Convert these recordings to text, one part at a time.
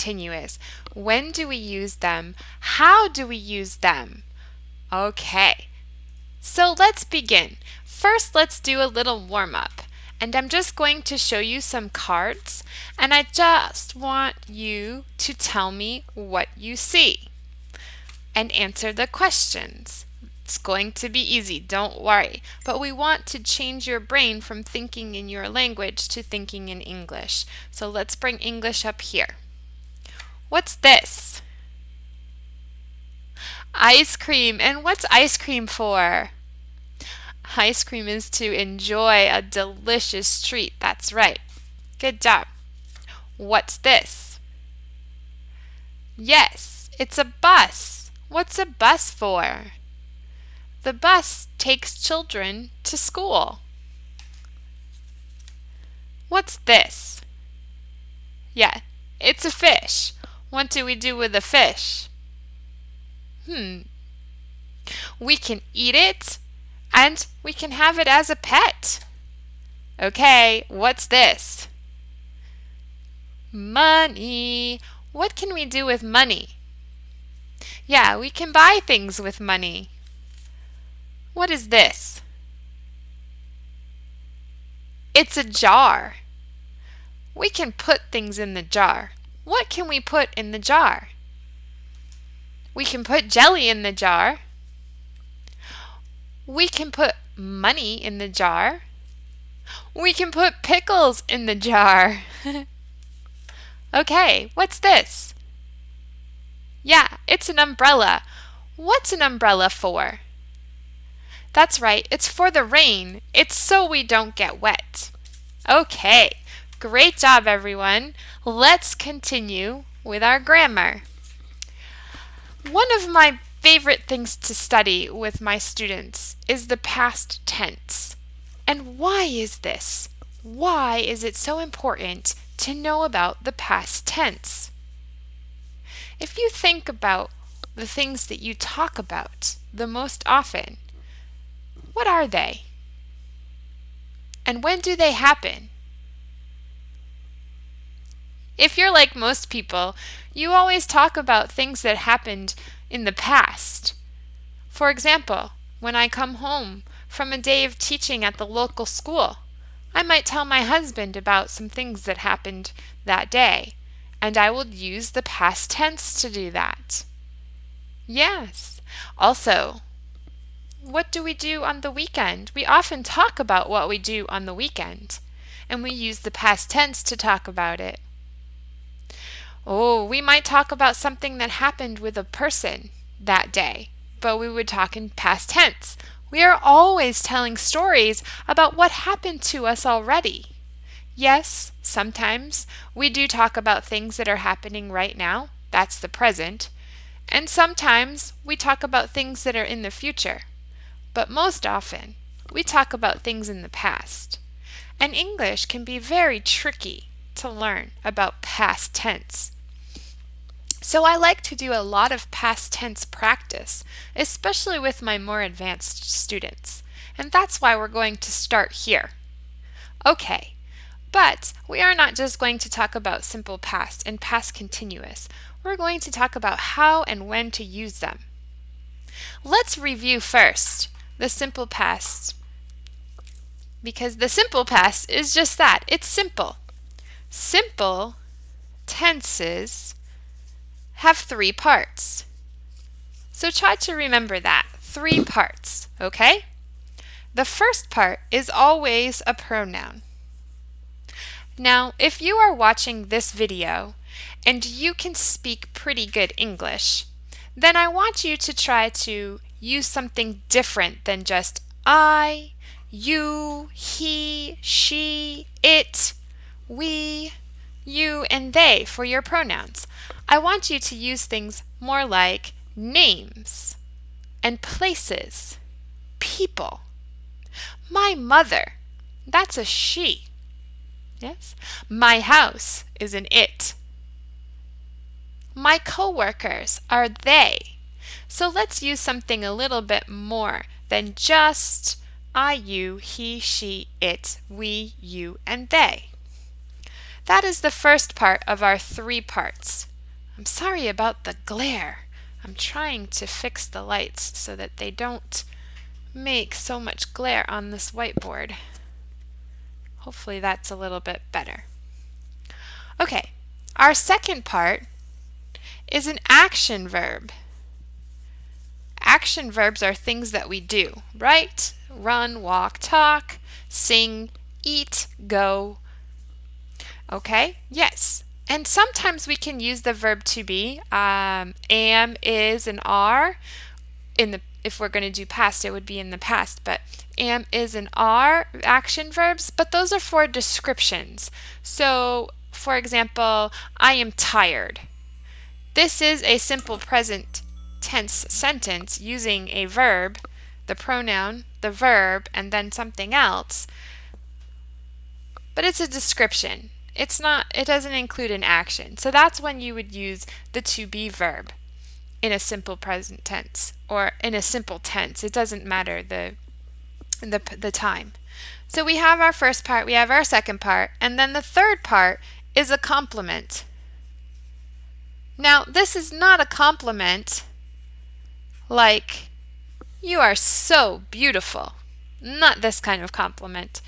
continuous. When do we use them? How do we use them? Okay, so let's begin. First, let's do a little warm-up. And I'm just going to show you some cards, and I just want you to tell me what you see and answer the questions. It's going to be easy, don't worry. But we want to change your brain from thinking in your language to thinking in English. So let's bring English up here. What's this? Ice cream. And what's ice cream for? Ice cream is to enjoy a delicious treat. That's right. Good job. What's this? Yes, it's a bus. What's a bus for? The bus takes children to school. What's this? Yeah, it's a fish. What do we do with a fish? We can eat it and we can have it as a pet. Okay, what's this? Money. What can we do with money? Yeah, we can buy things with money. What is this? It's a jar. We can put things in the jar. What can we put in the jar? We can put jelly in the jar. We can put money in the jar. We can put pickles in the jar. Okay, what's this? Yeah, it's an umbrella. What's an umbrella for? That's right, it's for the rain. It's so we don't get wet. Okay, great job everyone. Let's continue with our grammar. One of my favorite things to study with my students is the past tense. And why is this? Why is it so important to know about the past tense? If you think about the things that you talk about the most often, what are they? And when do they happen? If you're like most people, you always talk about things that happened in the past. For example, when I come home from a day of teaching at the local school, I might tell my husband about some things that happened that day, and I will use the past tense to do that. Yes. Also, what do we do on the weekend? We often talk about what we do on the weekend, and we use the past tense to talk about it. Oh, we might talk about something that happened with a person that day, but we would talk in past tense. We are always telling stories about what happened to us already. Yes, sometimes we do talk about things that are happening right now. That's the present. And sometimes we talk about things that are in the future. But most often, we talk about things in the past. And English can be very tricky to learn about past tense. So I like to do a lot of past tense practice, especially with my more advanced students. And that's why we're going to start here. Okay, but we are not just going to talk about simple past and past continuous. We're going to talk about how and when to use them. Let's review first the simple past, because the simple past is just that. It's simple. Simple tenses have 3 parts. So try to remember that. 3 parts, okay? The first part is always a pronoun. Now, if you are watching this video and you can speak pretty good English, then I want you to try to use something different than just I, you, he, she, it, we, you, and they for your pronouns. I want you to use things more like names and places, people. My mother, that's a she. Yes? My house is an it. My coworkers are they. So let's use something a little bit more than just I, you, he, she, it, we, you, and they. That is the first part of our 3 parts. I'm sorry about the glare. I'm trying to fix the lights so that they don't make so much glare on this whiteboard. Hopefully that's a little bit better. Okay, our second part is an action verb. Action verbs are things that we do. Write, run, walk, talk, sing, eat, go. Okay, yes. And sometimes we can use the verb to be, am, is, and are. If we're going to do past, it would be in the past, but am, is, and are action verbs, but those are for descriptions. So, for example, I am tired. This is a simple present tense sentence using a verb, the pronoun, the verb, and then something else. But it's a description. It doesn't include an action. So that's when you would use the to be verb in a simple present tense or in a simple tense. It doesn't matter the time. So we have our first part, we have our second part, and then the third part is a complement. Now, this is not a compliment like, you are so beautiful. Not this kind of compliment.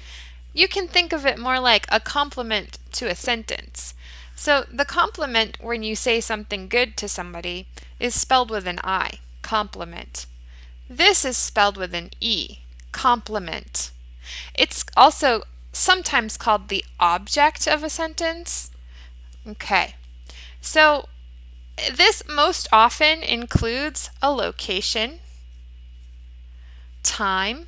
You can think of it more like a compliment to a sentence. So the compliment when you say something good to somebody is spelled with an I, compliment. This is spelled with an E, compliment. It's also sometimes called the object of a sentence. Okay, so this most often includes a location, time,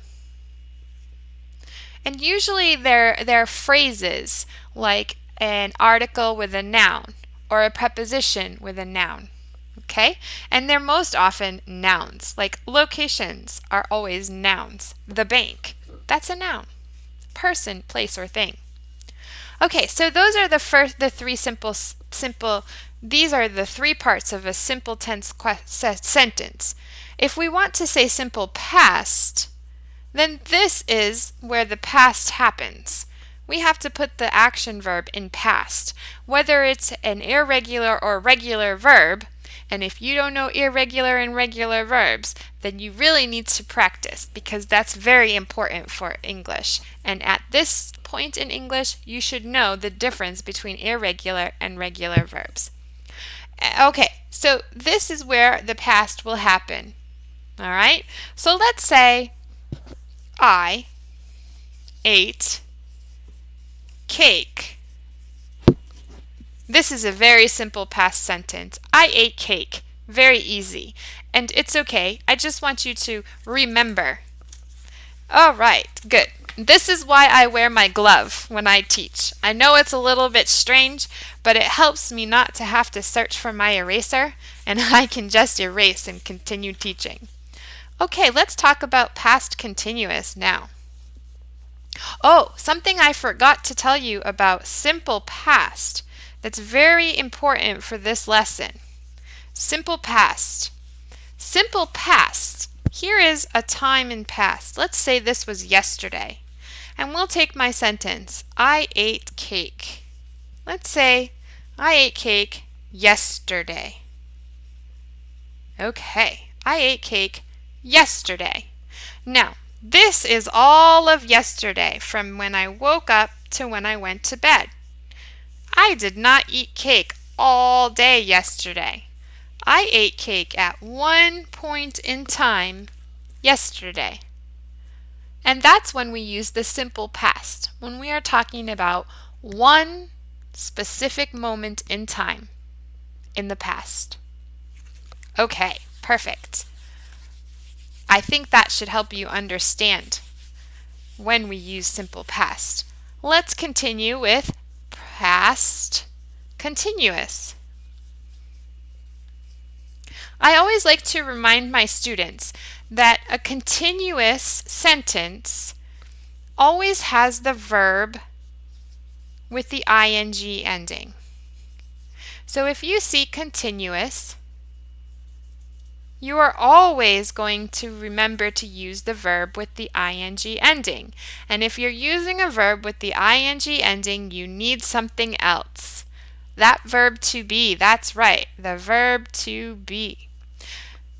and usually they're phrases like an article with a noun or a preposition with a noun. Okay? And they're most often nouns. Like locations are always nouns. The bank, that's a noun. Person, place, or thing. Okay, so those are the three simple. These are the three parts of a simple tense sentence. If we want to say simple past, then this is where the past happens. We have to put the action verb in past, whether it's an irregular or regular verb. And if you don't know irregular and regular verbs, then you really need to practice because that's very important for English. And at this point in English, you should know the difference between irregular and regular verbs. Okay, so this is where the past will happen. All right, so let's say I ate cake. This is a very simple past sentence. I ate cake. Very easy. And it's okay. I just want you to remember. All right, good. This is why I wear my glove when I teach. I know it's a little bit strange, but it helps me not to have to search for my eraser, and I can just erase and continue teaching. Okay, let's talk about past continuous now. Oh, something I forgot to tell you about simple past that's very important for this lesson. Simple past. Simple past. Here is a time in past. Let's say this was yesterday. And we'll take my sentence. I ate cake. Let's say I ate cake yesterday. Okay, I ate cake yesterday. Now, this is all of yesterday from when I woke up to when I went to bed. I did not eat cake all day yesterday. I ate cake at one point in time yesterday. And that's when we use the simple past, when we are talking about one specific moment in time in the past. Okay, perfect. I think that should help you understand when we use simple past. Let's continue with past continuous. I always like to remind my students that a continuous sentence always has the verb with the ing ending. So if you see continuous, you are always going to remember to use the verb with the ing ending. And if you're using a verb with the ing ending, you need something else. That verb to be, that's right, the verb to be.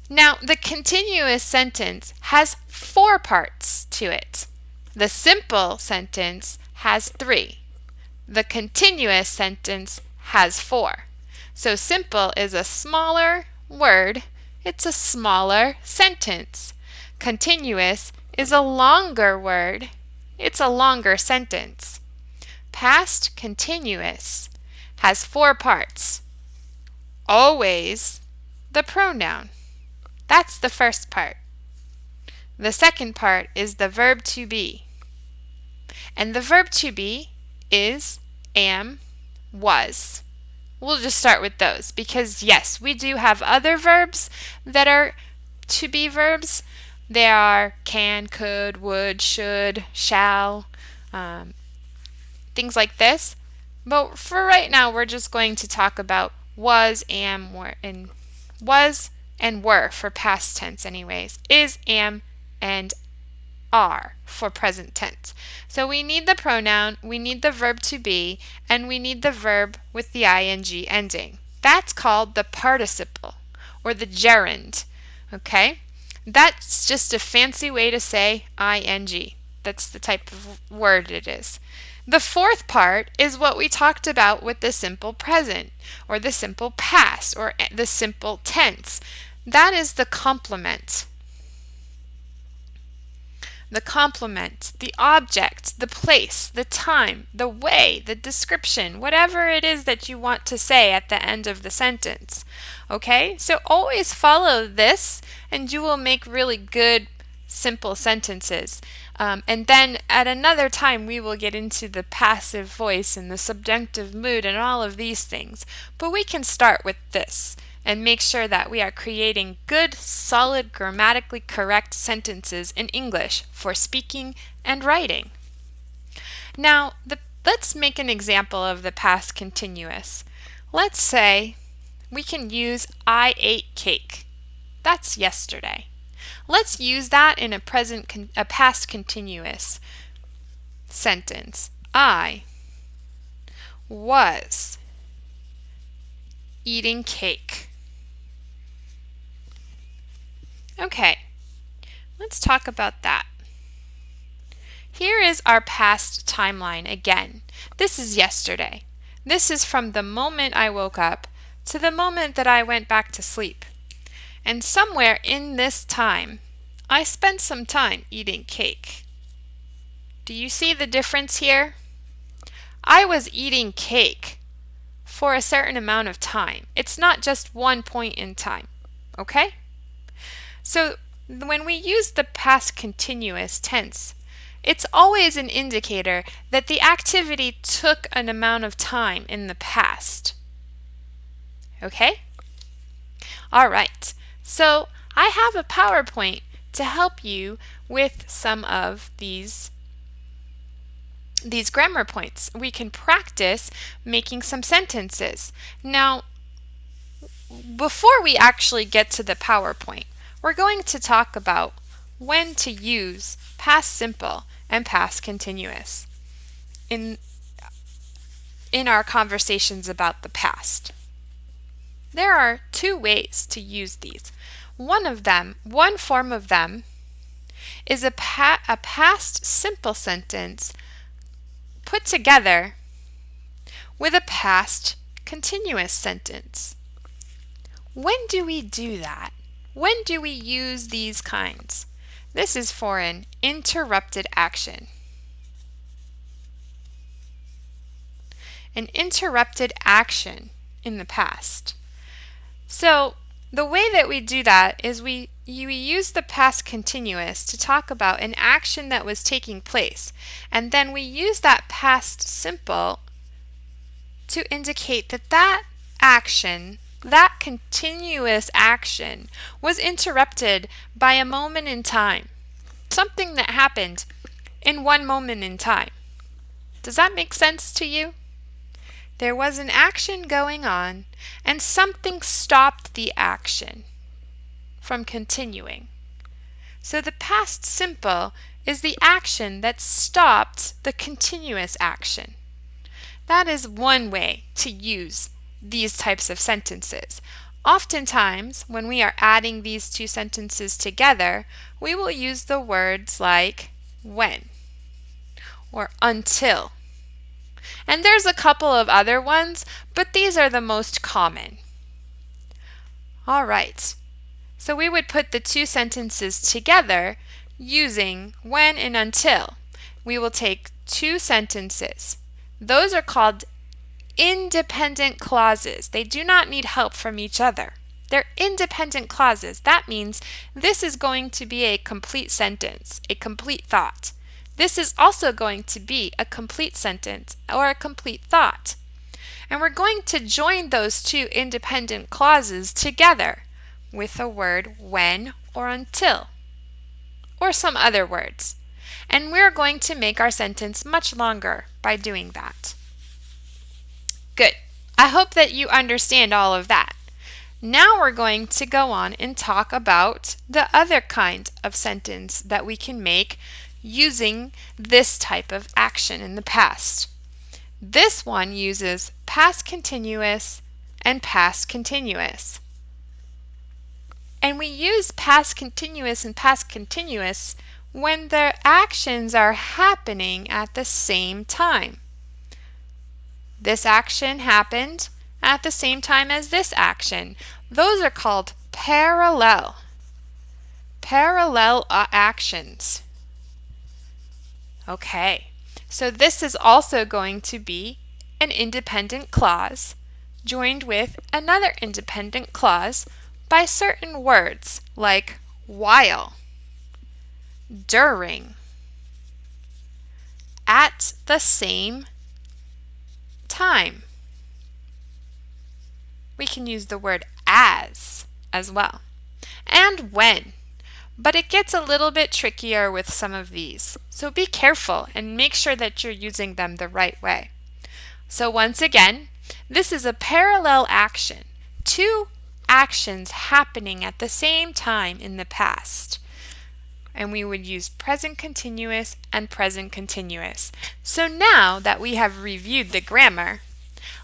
Now, the continuous sentence has 4 parts to it. The simple sentence has 3. The continuous sentence has 4. So simple is a smaller word. It's a smaller sentence. Continuous is a longer word. It's a longer sentence. Past continuous has 4 parts. Always the pronoun. That's the first part. The second part is the verb to be. And the verb to be is, am, was. We'll just start with those because yes, we do have other verbs that are to be verbs. They are can, could, would, should, shall, things like this. But for right now, we're just going to talk about was, am, were, and was and were for past tense anyways. Is, am, and are for present tense. So we need the pronoun, we need the verb to be, and we need the verb with the ing ending. That's called the participle or the gerund. Okay? That's just a fancy way to say ing. That's the type of word it is. The fourth part is what we talked about with the simple present or the simple past or the simple tense. That is the complement. The complement, the object, the place, the time, the way, the description, whatever it is that you want to say at the end of the sentence. Okay? So always follow this and you will make really good simple sentences. And then at another time we will get into the passive voice and the subjunctive mood and all of these things. But we can start with this and make sure that we are creating good, solid, grammatically correct sentences in English for speaking and writing. Now, let's make an example of the past continuous. Let's say we can use I ate cake. That's yesterday. Let's use that in a past continuous sentence. I was eating cake. Okay, let's talk about that. Here is our past timeline again. This is yesterday. This is from the moment I woke up to the moment that I went back to sleep. And somewhere in this time, I spent some time eating cake. Do you see the difference here? I was eating cake for a certain amount of time. It's not just one point in time, okay? So when we use the past continuous tense, it's always an indicator that the activity took an amount of time in the past. Okay? All right. So I have a PowerPoint to help you with some of these grammar points. We can practice making some sentences. Now, before we actually get to the PowerPoint, we're going to talk about when to use past simple and past continuous in our conversations about the past. There are 2 ways to use these. One form of them is a past simple sentence put together with a past continuous sentence. When do we do that? When do we use these kinds? This is for an interrupted action. An interrupted action in the past. So the way that we do that is we use the past continuous to talk about an action that was taking place, and then we use that past simple to indicate that action, that continuous action, was interrupted by a moment in time, something that happened in one moment in time. Does that make sense to you? There was an action going on, and something stopped the action from continuing. So the past simple is the action that stopped the continuous action. That is one way to use these types of sentences. Oftentimes, when we are adding these two sentences together, we will use the words like when or until. And there's a couple of other ones, but these are the most common. All right, so we would put the two sentences together using when and until. We will take two sentences. Those are called independent clauses. They do not need help from each other. They're independent clauses. That means this is going to be a complete sentence, a complete thought. This is also going to be a complete sentence or a complete thought. And we're going to join those two independent clauses together with the word when or until, or some other words. And we're going to make our sentence much longer by doing that. Good. I hope that you understand all of that. Now we're going to go on and talk about the other kind of sentence that we can make using this type of action in the past. This one uses past continuous and past continuous. And we use past continuous and past continuous when the actions are happening at the same time. This action happened at the same time as this action. Those are called parallel actions. Okay, so this is also going to be an independent clause joined with another independent clause by certain words like while, during, at the same time. We can use the word as well, and when. But it gets a little bit trickier with some of these. So be careful and make sure that you're using them the right way. So once again, this is a parallel action. Two actions happening at the same time in the past. And we would use present continuous and present continuous. So now that we have reviewed the grammar,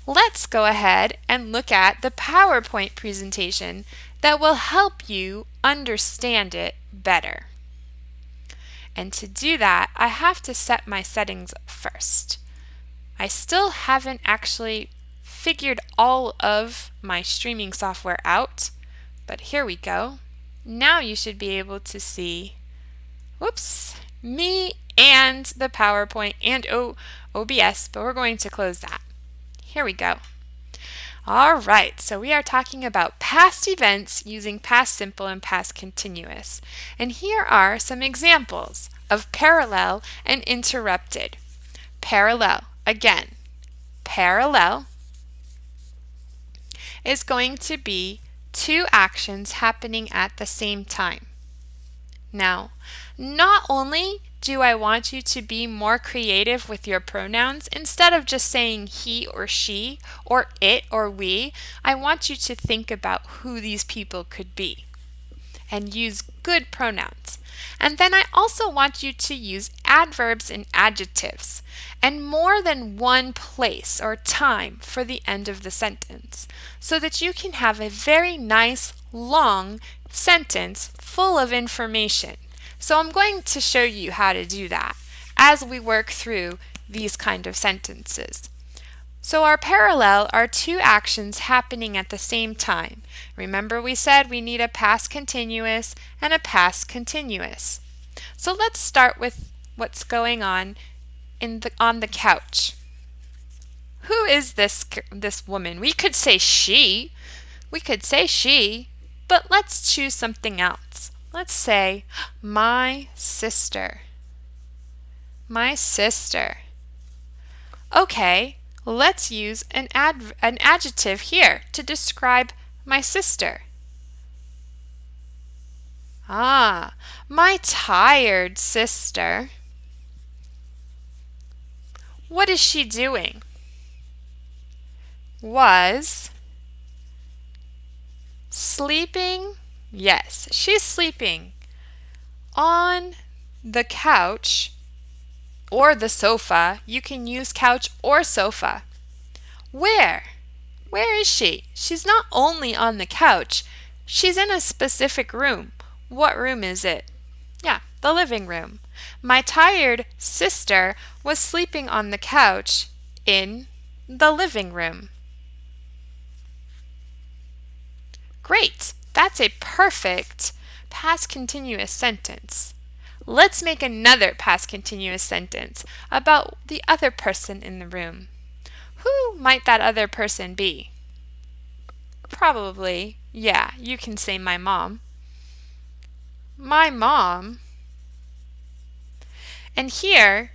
let's go ahead and look at the PowerPoint presentation that will help you understand it better. And to do that, I have to set my settings first. I still haven't actually figured all of my streaming software out, but here we go. Now you should be able to see, me and the PowerPoint and OBS, but we're going to close that. Here we go. All right, so we are talking about past events using past simple and past continuous. And here are some examples of parallel and interrupted. Parallel, again, parallel is going to be two actions happening at the same time. Now, not only do I want you to be more creative with your pronouns, instead of just saying he or she or it or we, I want you to think about who these people could be and use good pronouns. And then I also want you to use adverbs and adjectives and more than one place or time for the end of the sentence so that you can have a very nice long sentence full of information. So I'm going to show you how to do that as we work through these kind of sentences. So our parallel are two actions happening at the same time. Remember we said we need a past continuous and a past continuous. So let's start with what's going on on the couch. Who is this woman? We could say she. But let's choose something else. Let's say my sister. My sister. Okay, let's use an adjective here to describe my sister. My tired sister. What is she doing? Was sleeping? Yes, she's sleeping on the couch or the sofa. You can use couch or sofa. Where? Where is she? She's not only on the couch. She's in a specific room. What room is it? Yeah, the living room. My tired sister was sleeping on the couch in the living room. Great! That's a perfect past continuous sentence. Let's make another past continuous sentence about the other person in the room. Who might that other person be? Probably, yeah, you can say my mom. My mom. And here,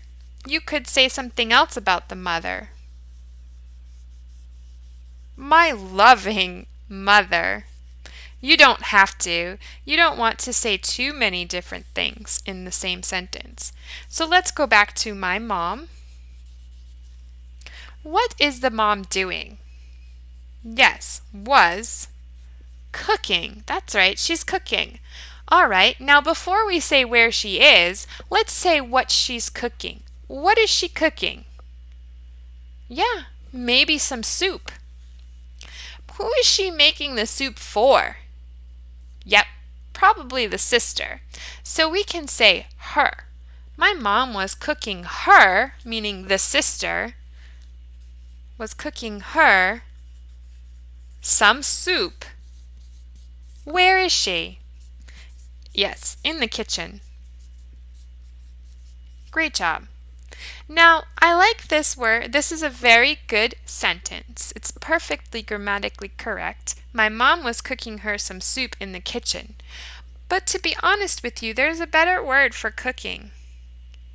you could say something else about the mother. My loving mother. You don't have to. You don't want to say too many different things in the same sentence. So let's go back to my mom. What is the mom doing? Yes, was cooking. That's right, she's cooking. All right, now before we say where she is, let's say what she's cooking. What is she cooking? Yeah, maybe some soup. Who is she making the soup for? Yep, probably the sister. So we can say her. My mom was cooking her, meaning the sister, was cooking her some soup. Where is she? Yes, in the kitchen. Great job. Now, I like this word. This is a very good sentence. It's perfectly grammatically correct. My mom was cooking her some soup in the kitchen. But to be honest with you, there's a better word for cooking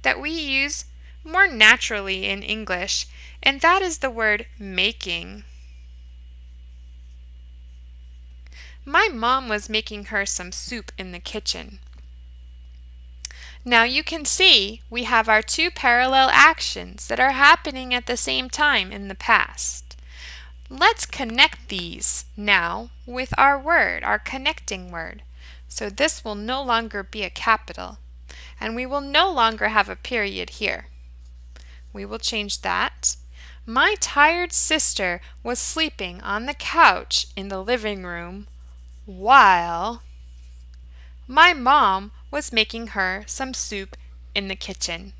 that we use more naturally in English, and that is the word making. My mom was making her some soup in the kitchen. Now you can see we have our two parallel actions that are happening at the same time in the past. Let's connect these now with our word, our connecting word. So this will no longer be a capital, and we will no longer have a period here. We will change that. My tired sister was sleeping on the couch in the living room while my mom was making her some soup in the kitchen.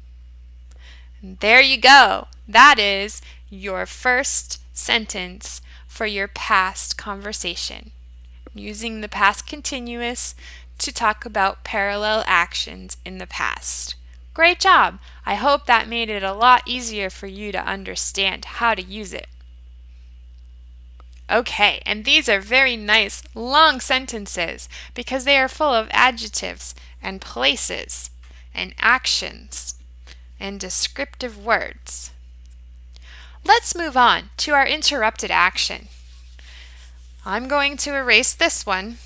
And there you go. That is your first sentence for your past conversation, using the past continuous to talk about parallel actions in the past. Great job! I hope that made it a lot easier for you to understand how to use it. Okay, and these are very nice long sentences because they are full of adjectives and places and actions and descriptive words. Let's move on to our interrupted action. I'm going to erase this one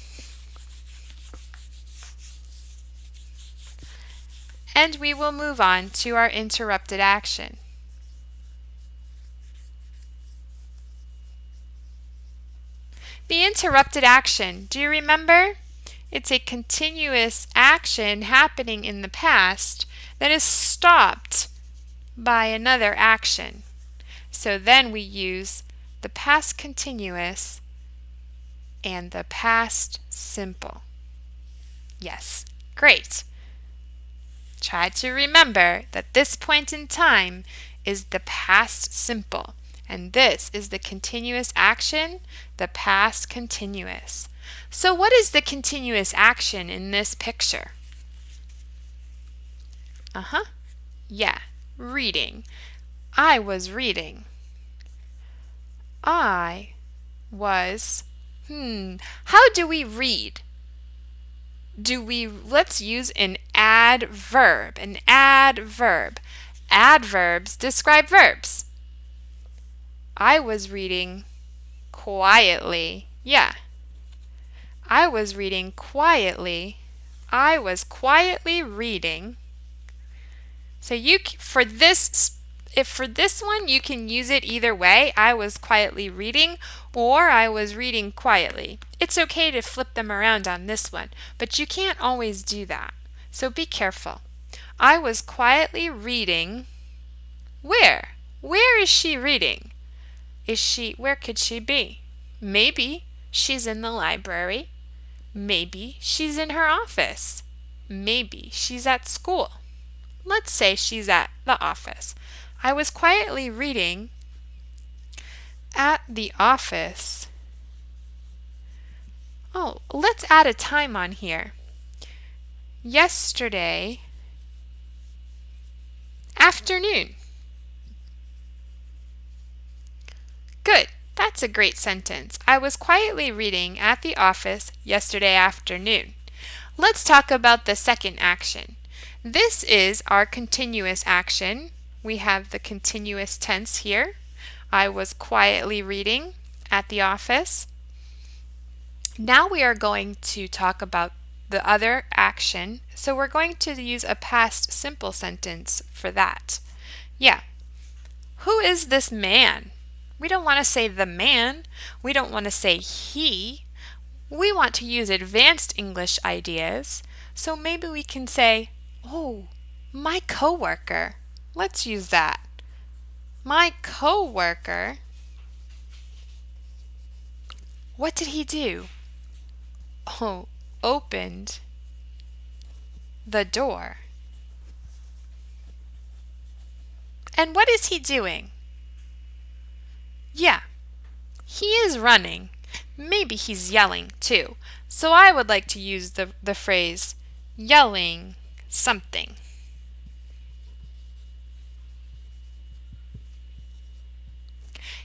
and we will move on to our interrupted action. The interrupted action, do you remember? It's a continuous action happening in the past that is stopped by another action. So then we use the past continuous and the past simple. Yes, great. Try to remember that this point in time is the past simple. And this is the continuous action, the past continuous. So what is the continuous action in this picture? Yeah, reading. I was reading. I was, how do we read? Let's use an adverb, Adverbs describe verbs. I was reading quietly. Yeah. I was reading quietly. I was quietly reading. So for this one you can use it either way. I was quietly reading or I was reading quietly. It's okay to flip them around on this one, but you can't always do that. So be careful. I was quietly reading. Where? Where is she reading? where could she be? Maybe she's in the library. Maybe she's in her office. Maybe she's at school. Let's say she's at the office. I was quietly reading at the office. Oh, let's add a time on here. Yesterday afternoon. Good. That's a great sentence. I was quietly reading at the office yesterday afternoon. Let's talk about the second action. This is our continuous action. We have the continuous tense here. I was quietly reading at the office. Now we are going to talk about the other action. So we're going to use a past simple sentence for that. Yeah. Who is this man? We don't want to say the man. We don't want to say he. We want to use advanced English ideas. So maybe we can say, oh, my coworker. Let's use that. My coworker. What did he do? Oh, opened the door. And what is he doing? Yeah, he is running. Maybe he's yelling too. So I would like to use the phrase yelling something.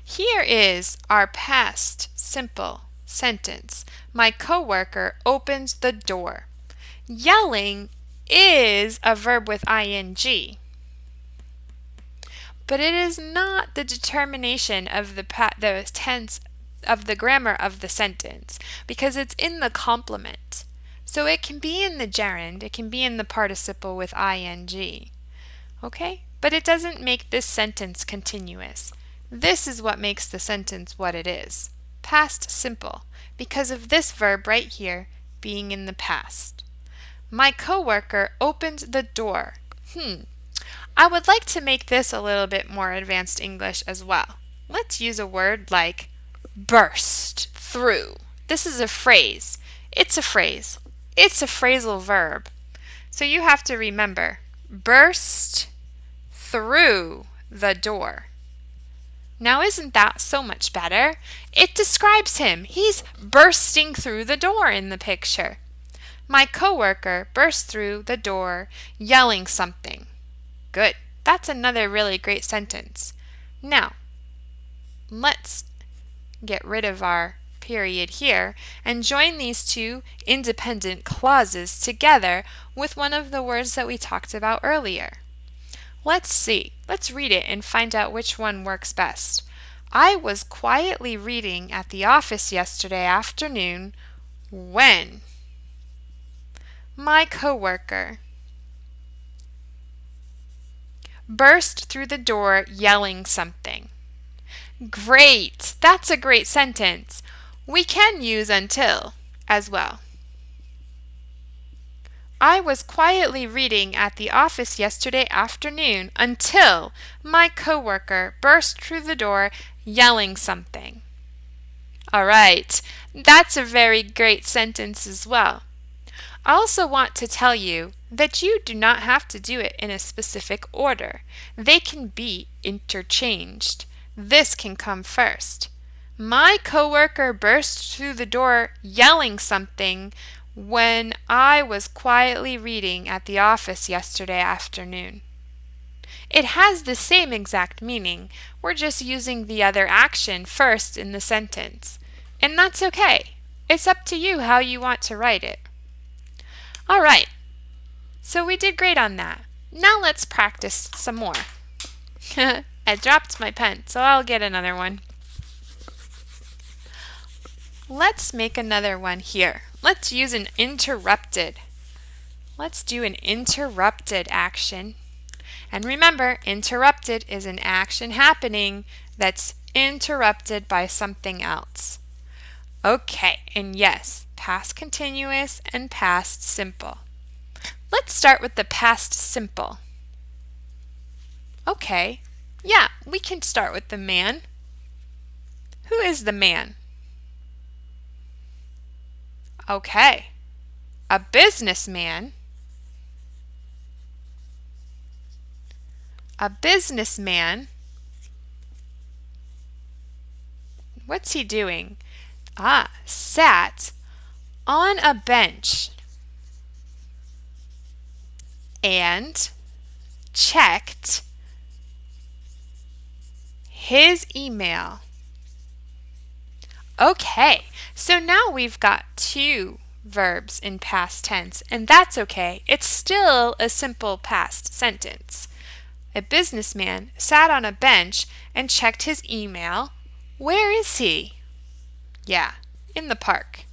Here is our past simple sentence. My coworker opens the door. Yelling is a verb with ing. But it is not the determination of the tense of the grammar of the sentence because it's in the complement. So it can be in the gerund, it can be in the participle with ing. Okay? But it doesn't make this sentence continuous. This is what makes the sentence what it is. Past simple, because of this verb right here being in the past. My coworker opened the door. I would like to make this a little bit more advanced English as well. Let's use a word like burst through. This is a phrase. It's a phrase. It's a phrasal verb. So you have to remember, burst through the door. Now isn't that so much better? It describes him. He's bursting through the door in the picture. My coworker burst through the door yelling something. Good. That's another really great sentence. Now, let's get rid of our period here and join these two independent clauses together with one of the words that we talked about earlier. Let's see. Let's read it and find out which one works best. I was quietly reading at the office yesterday afternoon when my coworker burst through the door yelling something. Great! That's a great sentence. We can use until as well. I was quietly reading at the office yesterday afternoon until my coworker burst through the door yelling something. All right, that's a very great sentence as well. I also want to tell you that you do not have to do it in a specific order. They can be interchanged. This can come first. My coworker burst through the door yelling something when I was quietly reading at the office yesterday afternoon. It has the same exact meaning. We're just using the other action first in the sentence. And that's okay. It's up to you how you want to write it. All right. So we did great on that. Now let's practice some more. I dropped my pen, so I'll get another one. Let's make another one here. Let's use an interrupted. Let's do an interrupted action. And remember, interrupted is an action happening that's interrupted by something else. Okay, and yes, past continuous and past simple. Let's start with the past simple. Okay, yeah, we can start with the man. Who is the man? Okay. A businessman. A businessman. What's he doing? Sat on a bench and checked his email. Okay, so now we've got two verbs in past tense, and that's okay. It's still a simple past sentence. A businessman sat on a bench and checked his email. Where is he? Yeah, in the park.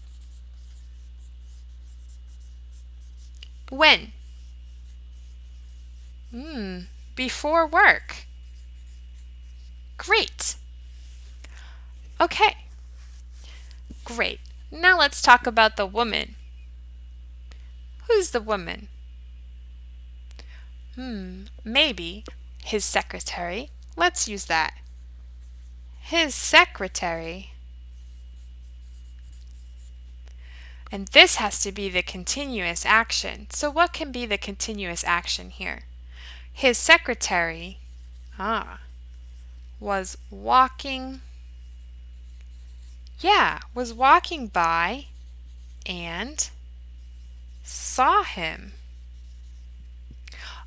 When? Before work. Great. Okay. Great. Now let's talk about the woman. Who's the woman? Maybe his secretary. Let's use that. His secretary. And this has to be the continuous action. So what can be the continuous action here? His secretary was walking by and saw him.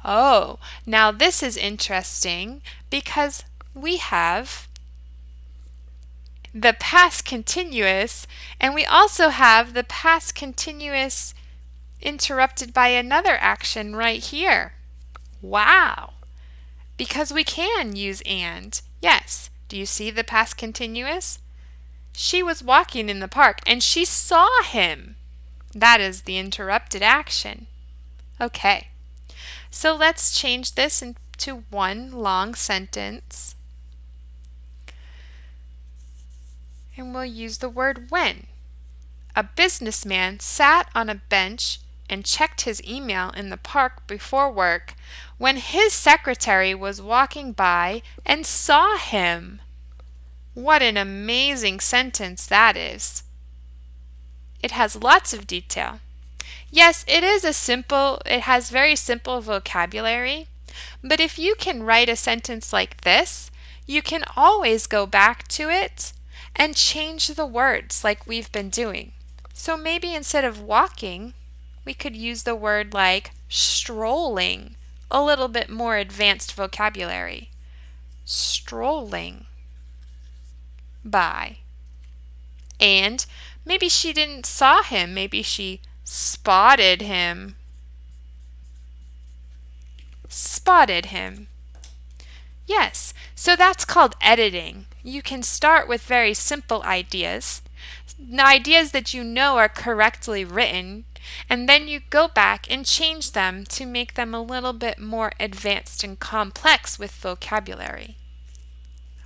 Oh, now this is interesting because we have the past continuous and we also have the past continuous interrupted by another action right here. Wow! Because we can use and. Yes. Do you see the past continuous? She was walking in the park and she saw him. That is the interrupted action. Okay. So let's change this into one long sentence. And we'll use the word when. A businessman sat on a bench and checked his email in the park before work when his secretary was walking by and saw him. What an amazing sentence that is. It has lots of detail. Yes, it has very simple vocabulary, but if you can write a sentence like this, you can always go back to it and change the words like we've been doing. So maybe instead of walking, we could use the word like strolling, a little bit more advanced vocabulary. Strolling by. And maybe she didn't saw him, maybe she spotted him. Spotted him. Yes, so that's called editing. You can start with very simple ideas that you know are correctly written, and then you go back and change them to make them a little bit more advanced and complex with vocabulary.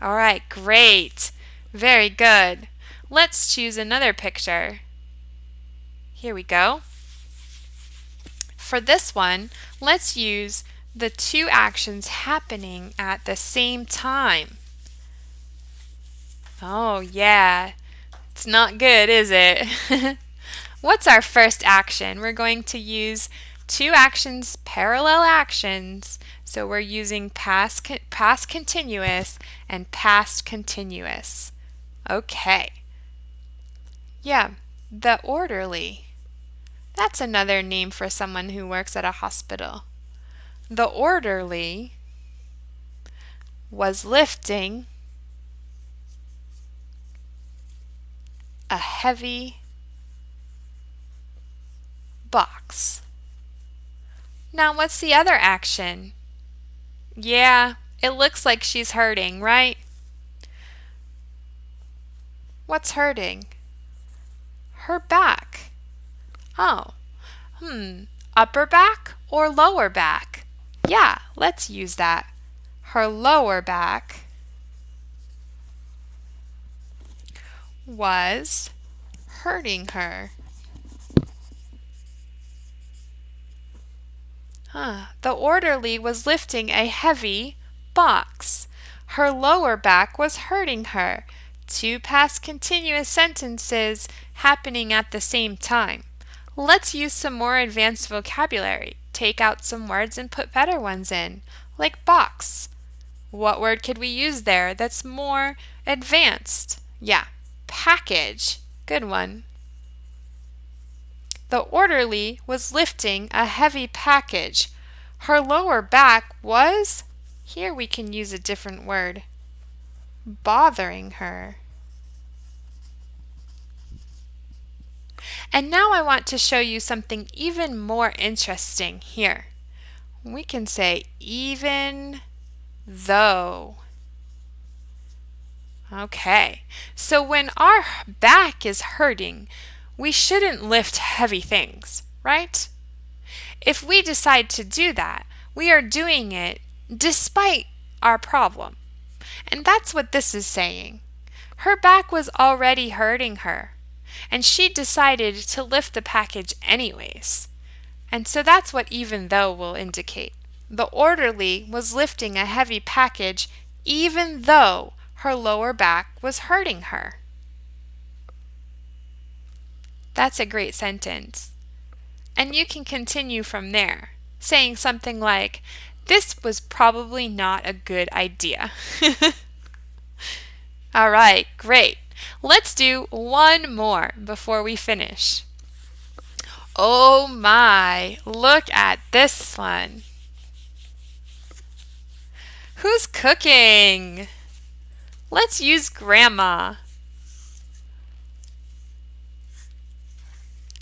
All right, great. Very good. Let's choose another picture. Here we go. For this one, let's use the two actions happening at the same time. Oh, yeah. It's not good, is it? What's our first action? We're going to use two actions, parallel actions. So we're using past continuous and past continuous. Okay. Yeah, the orderly. That's another name for someone who works at a hospital. The orderly was lifting a heavy box. Now what's the other action? Yeah, it looks like she's hurting, right? What's hurting? Her back. Oh, upper back or lower back? Yeah, let's use that. Her lower back was hurting her. The orderly was lifting a heavy box. Her lower back was hurting her. Two past continuous sentences happening at the same time. Let's use some more advanced vocabulary. Take out some words and put better ones in, like box. What word could we use there that's more advanced? Yeah, package. Good one. The orderly was lifting a heavy package. Her lower back was, here we can use a different word, bothering her. And now I want to show you something even more interesting here. We can say even though. Okay, so when our back is hurting, we shouldn't lift heavy things, right? If we decide to do that, we are doing it despite our problem. And that's what this is saying. Her back was already hurting her, and she decided to lift the package anyways. And so that's what even though will indicate. The orderly was lifting a heavy package even though her lower back was hurting her. That's a great sentence. And you can continue from there, saying something like, this was probably not a good idea. All right, great. Let's do one more before we finish. Oh my, look at this one. Who's cooking? Let's use Grandma.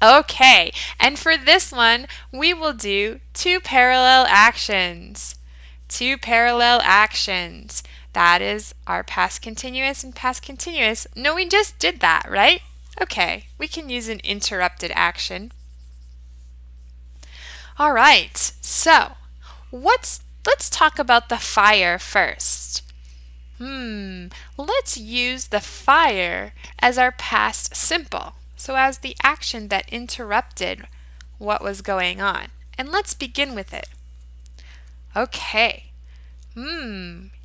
Okay, and for this one, we will do two parallel actions. Two parallel actions. That is our past continuous and past continuous. No, we just did that, right? Okay, we can use an interrupted action. All right, so let's talk about the fire first. Let's use the fire as our past simple. So as the action that interrupted what was going on. And let's begin with it. Okay.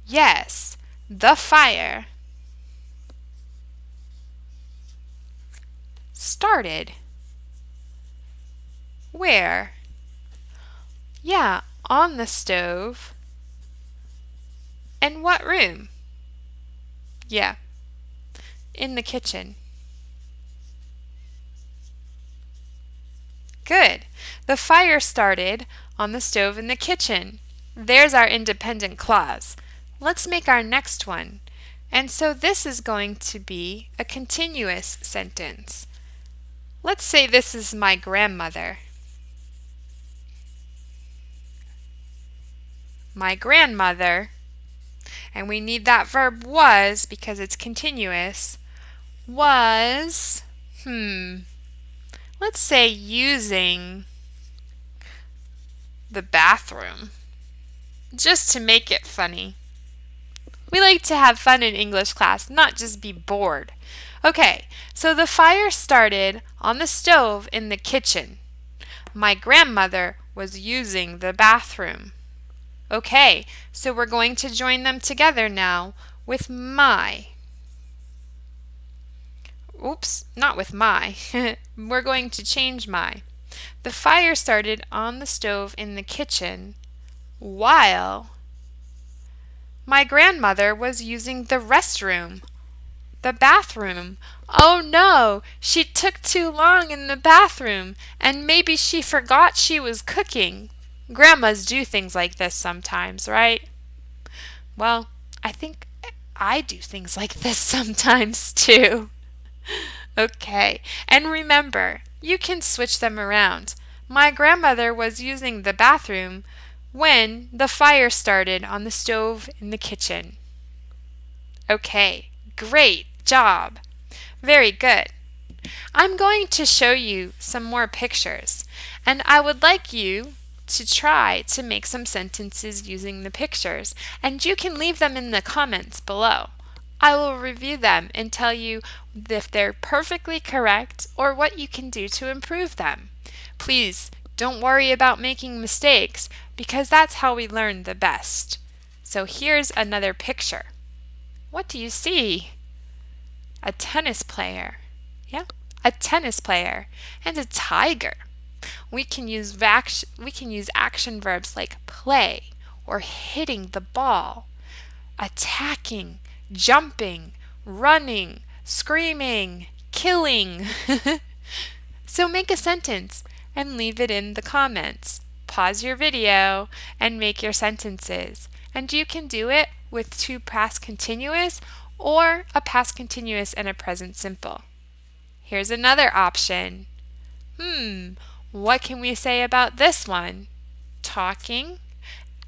Yes. The fire started. Where? Yeah, on the stove. And what room? Yeah, in the kitchen. Good. The fire started on the stove in the kitchen. There's our independent clause. Let's make our next one. And so this is going to be a continuous sentence. Let's say this is my grandmother. My grandmother, and we need that verb was because it's continuous, was, let's say using the bathroom, just to make it funny. We like to have fun in English class, not just be bored. Okay, so the fire started on the stove in the kitchen. My grandmother was using the bathroom. Okay, so we're going to join them together now with my. Oops, not with my. We're going to change my. The fire started on the stove in the kitchen while my grandmother was using the restroom, the bathroom. Oh no, she took too long in the bathroom and maybe she forgot she was cooking. Grandmas do things like this sometimes, right? Well, I think I do things like this sometimes too. Okay, and remember, you can switch them around. My grandmother was using the bathroom when the fire started on the stove in the kitchen. Okay, great job. Very good. I'm going to show you some more pictures, and I would like you to try to make some sentences using the pictures, and you can leave them in the comments below. I will review them and tell you if they're perfectly correct or what you can do to improve them. Please don't worry about making mistakes because that's how we learn the best. So here's another picture. What do you see? a tennis player. Yeah, a tennis player. And a tiger. We can use action verbs like play or hitting the ball, attacking, jumping, running, screaming, killing. So make a sentence and leave it in the comments. Pause your video and make your sentences. And you can do it with two past continuous or a past continuous and a present simple. Here's another option. What can we say about this one? Talking,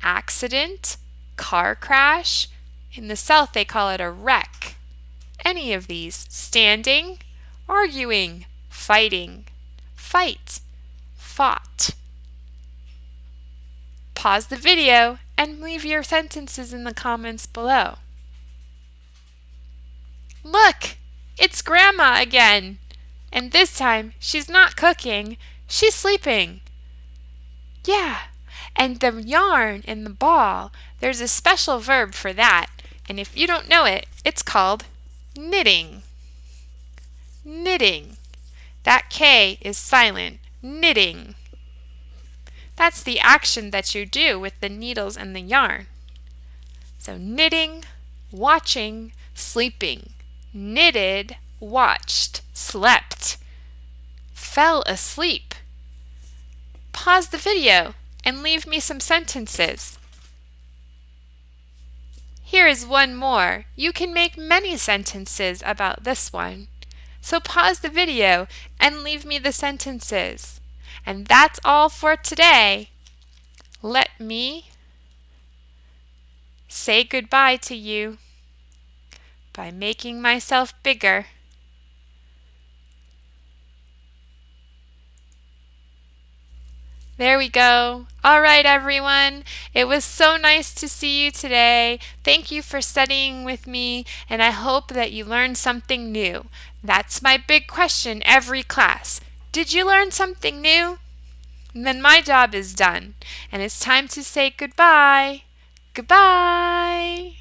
accident, car crash. In the South, they call it a wreck. Any of these. Standing, arguing, fighting, fight, fought. Pause the video and leave your sentences in the comments below. Look, it's Grandma again. And this time, she's not cooking, she's sleeping. Yeah, and the yarn in the ball, there's a special verb for that. And if you don't know it, it's called knitting. Knitting. That K is silent. Knitting. That's the action that you do with the needles and the yarn. So knitting, watching, sleeping. Knitted, watched, slept, fell asleep. Pause the video and leave me some sentences. Here is one more. You can make many sentences about this one. So pause the video and leave me the sentences. And that's all for today. Let me say goodbye to you by making myself bigger. There we go. All right, everyone. It was so nice to see you today. Thank you for studying with me, and I hope that you learned something new. That's my big question every class. Did you learn something new? Then my job is done, and it's time to say goodbye. Goodbye.